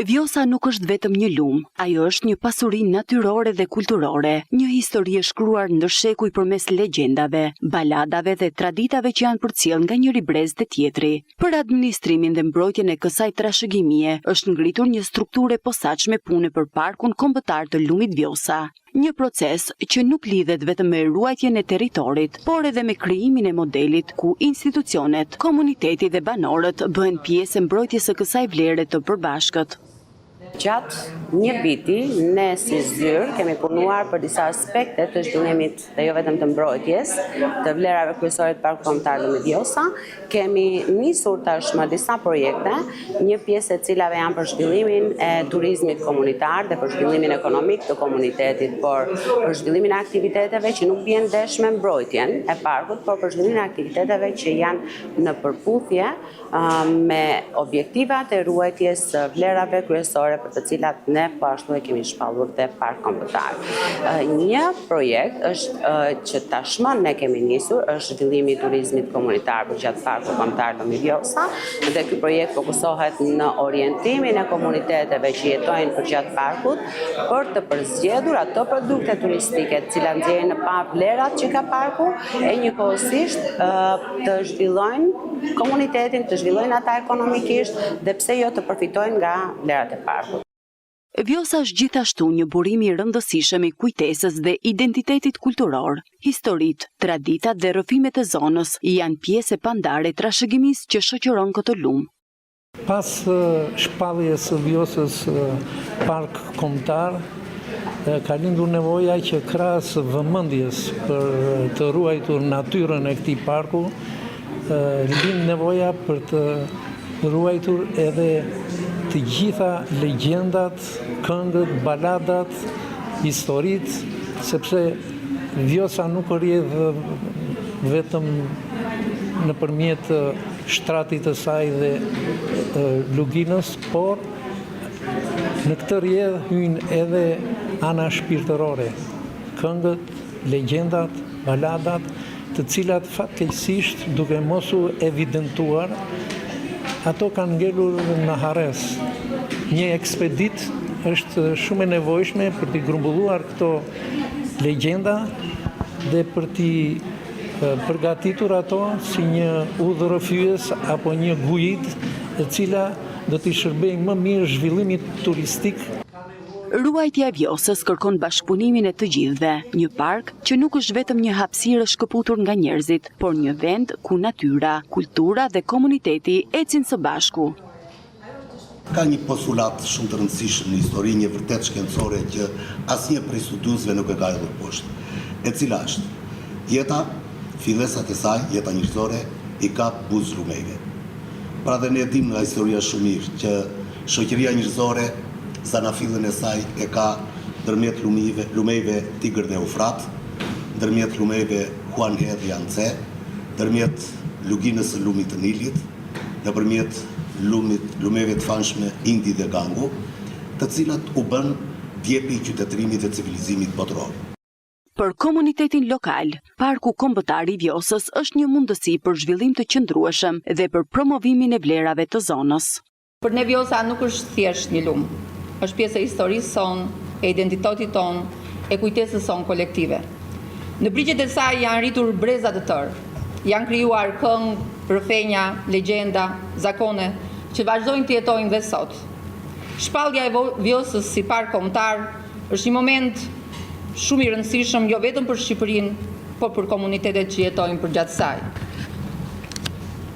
Vjosa nuk është vetëm një lumë, ajo është një pasuri natyrore dhe kulturore, një histori e shkruar ndër shekuj përmes legjendave, baladave dhe traditave që janë përcjell nga njëri brez te tjetri. Për administrimin dhe mbrojtjen e kësaj trashëgimie është ngritur një strukturë e posaçme pune për parkun kombëtar të lumit Vjosa. Një proces që nuk lidhet vetëm me ruajtjen e territorit, por edhe me krijimin e modelit ku institucionet, komuniteti dhe banorët bëhen pjesë e mbrojtjes së kësaj vlere të përbashkët. Gjatë një viti, ne si zyrë kemi punuar për disa aspekte të zhvillimit dhe jo vetëm të mbrojtjes të vlerave kryesore të Parkut Kombëtar Lumi Vjosa. Kemi nisur tashmë disa projekte, një pjesë e cilave janë për zhvillimin e turizmit komunitar dhe për zhvillimin ekonomik të komunitetit, por për zhvillimin e aktiviteteve që nuk bien ndesh me mbrojtjen e parkut, por për zhvillimin e aktiviteteve që janë në përputhje me objektivat e ruajtjes së vlerave kryesore për të cilat ne po ashtu e kemi shpallur dhe Park Kombëtar. Një projekt është që tashmë ne kemi nisur, është zhvillimi i turizmit komunitar për gjatë Parkut Kombëtar Lumi Vjosa, dhe ky projekt fokusohet në orientimin e komuniteteve që jetojnë për gjatë parkut për të përzgjedhur ato produkte turistike të cilat nxjerrin në pa vlerat që ka parku e njëkohësisht të zhvillojnë komunitetin, të zhvillojnë ata ekonomikisht dhe pse jo të përfitojnë nga vlerat e parkut. Vjosa është gjithashtu një burim i rëndësishëm i kujtesës dhe identitetit kulturor. Historitë, traditat dhe rrëfimet e zonës janë pjesë e pandare e trashëgimisë që shoqëron këtë lumë. Pas shpalljes së Vjosës Park Kombëtar, ka lindur nevoja që krahas vëmendjes për të ruajtur natyrën e këtij parku, lind nevoja për të ruajtur edhe të gjitha legjendat, këngët, baladat, historitë, sepse Vjosa nuk rrjedh vetëm nëpërmjet shtratit të saj dhe luginës, por në këtë rrjedh hyjnë edhe ana shpirtërore, këngët, legjendat, baladat, të cilat fatkeqësisht duke mos u evidentuar, ato kanë ngelur në harres. Një ekspedit është shumë e nevojshme për t'i grumbulluar këto legjenda dhe për t'i përgatitur ato si një udhërrëfyes apo një guid e cila do t'i shërbejë më mirë zhvillimit turistik. Ruajtja e Vjosës kërkon bashkëpunimin e të gjithëve, një park që nuk është vetëm një hapësirë shkëputur nga njerëzit, por një vend ku natyra, kultura dhe komuniteti ecin së bashku. Ka një postulat shumë të rëndësishëm në histori, një vërtet shkencore që asnjë prej studiuesve nuk e ka hedhur poshtë, e cila është jeta, fillesat e saj, jeta njerëzore, i kap buzë lumeve. Pra dhe ne dim nga historia shumë mirë që shoqëria njerëzore zanafillën e saj e ka ndërmjet lumeve Tigër dhe Eufrat, ndërmjet lumeve Huanhe dhe Yangtze, ndërmjet luginës së lumit të Nilit, nëpërmjet lumeve të famshme Indi dhe Gangu, të cilat u bën djepi i qytetërimit dhe civilizimit botëror. Për komunitetin lokal, Parku Kombëtar i Vjosës është një mundësi për zhvillim të qëndrueshëm dhe për promovimin e vlerave të zonës. Për ne Vjosa nuk është thjesht një lumë, është pjesë e historisë sonë, e identitetit tonë, e kujtesës sonë kolektive. Në brigjet e saj janë rritur breza të tërë, janë krijuar këngë, rrëfenja, legjenda, zakone që vazhdojnë të jetojnë dhe sot. Shpallja e Vjosës si park kombëtar është një moment shumë i rëndësishëm jo vetëm për Shqipërinë, por për komunitetet që jetojnë përgjatë saj.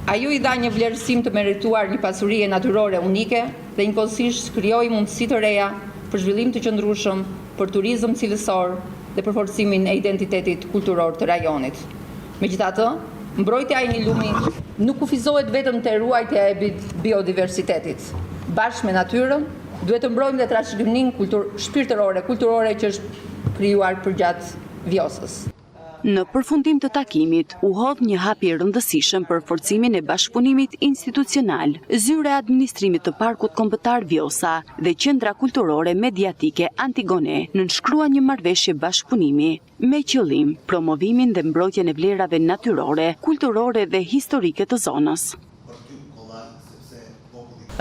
Ajo i dha një vlerësim të merituar një pasurie natyrore unike dhe njëkohësisht krijoi mundësi të reja për zhvillim të qëndrueshëm, për turizëm cilësor dhe për forcimin e identitetit kulturor të rajonit. Megjithatë, mbrojtja e një lumi nuk kufizohet vetëm te ruajtja e biodiversitetit. Bashkë me natyrën, duhet të mbrojmë dhe trashëgiminë shpirtërore, kulturore që është krijuar përgjatë Vjosës. Në përfundim të takimit, u hodh një hap i rëndësishëm për forcimin e bashkëpunimit institucional, zyra e administrimit të Parkut Kombëtar Vjosa dhe Qendra Kulturore Mediatike Antigone nënshkruan një marrëveshje bashkëpunimi me qëllim promovimin dhe mbrojtjen e vlerave natyrore, kulturore dhe historike të zonës.